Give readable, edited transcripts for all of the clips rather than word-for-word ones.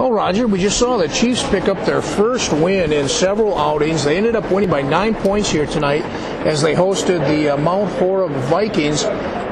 Well, Roger, we just saw the Chiefs pick up their first win in several outings. They ended up winning by 9 points here tonight as they hosted the Mount Horeb Vikings.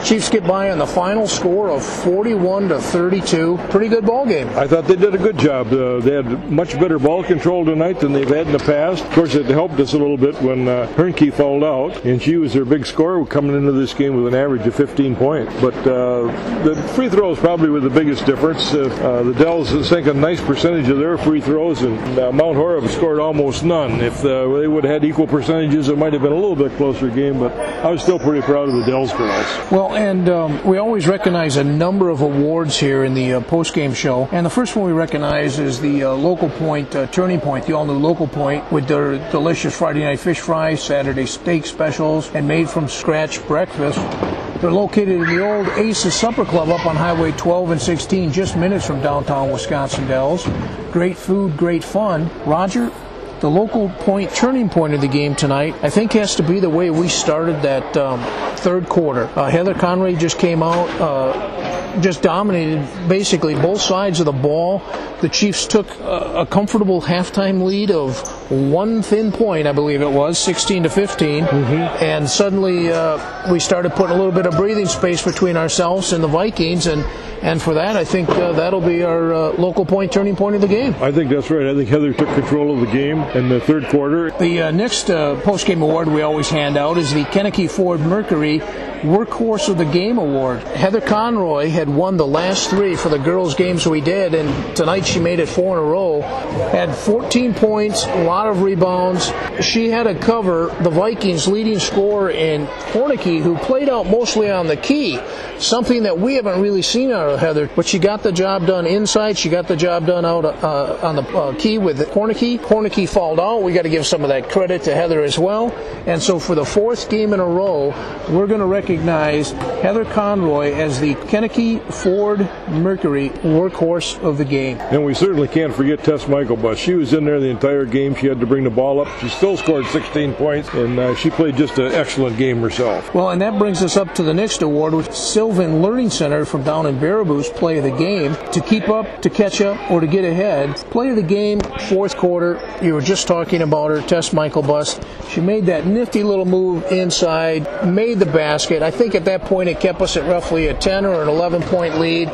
Chiefs get by on the final score of 41-32. Pretty good ball game. I thought they did a good job. They had much better ball control tonight than they've had in the past. Of course, it helped us a little bit when Hernke fouled out, and she was their big scorer coming into this game with an average of 15 points. But the free throws probably were the biggest difference. The Dells sank a nice percentage of their free throws, and Mount Horeb scored almost none. If they would have had equal percentages, it might have been a little bit closer game, but I was still pretty proud of the Dells girls. Well, and we always recognize a number of awards here in the post-game show. And the first one we recognize is the Local Point Turning Point, the all-new Local Point, with their delicious Friday night fish fries, Saturday steak specials, and made-from-scratch breakfast. They're located in the old Aces Supper Club up on Highway 12 and 16, just minutes from downtown Wisconsin Dells. Great food, great fun. Roger, the Local Point turning point of the game tonight, I think, has to be the way we started that third quarter. Heather Conroy just came out, just dominated basically both sides of the ball. The Chiefs took a comfortable halftime lead of one thin point, I believe it was, 16-15. And suddenly we started putting a little bit of breathing space between ourselves and the Vikings, and for that, I think that'll be our Local Point turning point of the game. I think that's right. I think Heather took control of the game in the third quarter. The next post-game award we always hand out is the Kentucky Ford Mercury Workhorse of the Game Award. Heather Conroy had won the last three for the girls' games we did, and tonight she made it 4 in a row. Had 14 points, a lot of rebounds. She had to cover the Vikings' leading scorer in Hornicke, who played out mostly on the key, something that we haven't really seen out of Heather. But she got the job done inside. She got the job done out on the key with Hornicke. Hornicke fouled out. We got to give some of that credit to Heather as well. And so for the fourth game in a row, we're going to recognize Heather Conroy as the Kentucky Ford Mercury Workhorse of the game. And we certainly can't forget Tess Myklebust. She was in there the entire game. She had to bring the ball up. She still scored 16 points, and she played just an excellent game herself. Well, and that brings us up to the next award, which is Sylvan Learning Center from down in Baraboo's Play of the Game. To keep up, to catch up, or to get ahead. Play of the game, fourth quarter. You were just talking about her, Tess Myklebust. She made that nifty little move inside, made the basket. I think at that point it kept us at roughly a 10 or an 11-point lead.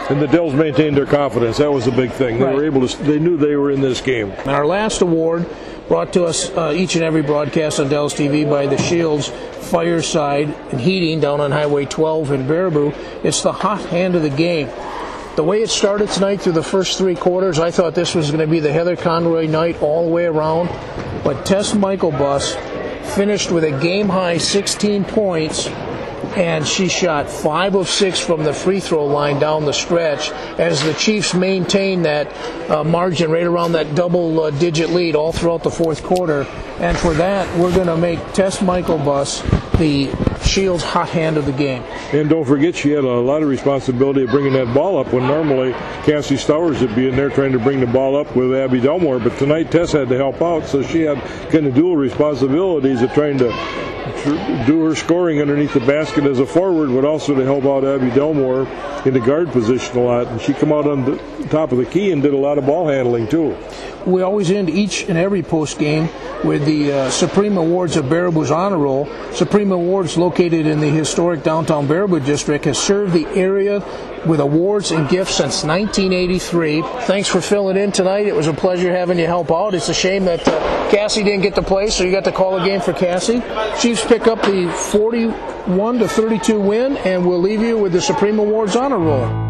And the Dells maintained their confidence. That was a big thing. They were able to. They knew they were in this game. And our last award, brought to us each and every broadcast on Dells TV by the Shields Fireside and Heating down on Highway 12 in Baraboo. It's the hot hand of the game. The way it started tonight through the first three quarters, I thought this was going to be the Heather Conroy night all the way around. But Tess Myklebust finished with a game-high 16 points, and she shot 5 of 6 from the free throw line down the stretch as the Chiefs maintained that margin right around that double-digit lead all throughout the fourth quarter. And for that, we're going to make Tess Myklebust the Shields' hot hand of the game. And don't forget, she had a lot of responsibility of bringing that ball up when normally Cassie Stowers would be in there trying to bring the ball up with Abby Delmore. But tonight, Tess had to help out, so she had kind of dual responsibilities of trying to do her scoring underneath the basket as a forward, but also to help out Abby Delmore in the guard position a lot. And she come out on the top of the key and did a lot of ball handling too. We always end each and every post game with the Supreme Awards of Baraboo's Honor Roll. Supreme Awards, located in the historic downtown Baraboo district, has served the area with awards and gifts since 1983. Thanks for filling in tonight. It was a pleasure having you help out. It's a shame that Cassie didn't get to play, so you got to call a game for Cassie. Chiefs pick up the 41-32 win, and we'll leave you with the Supreme Awards Honor Roll.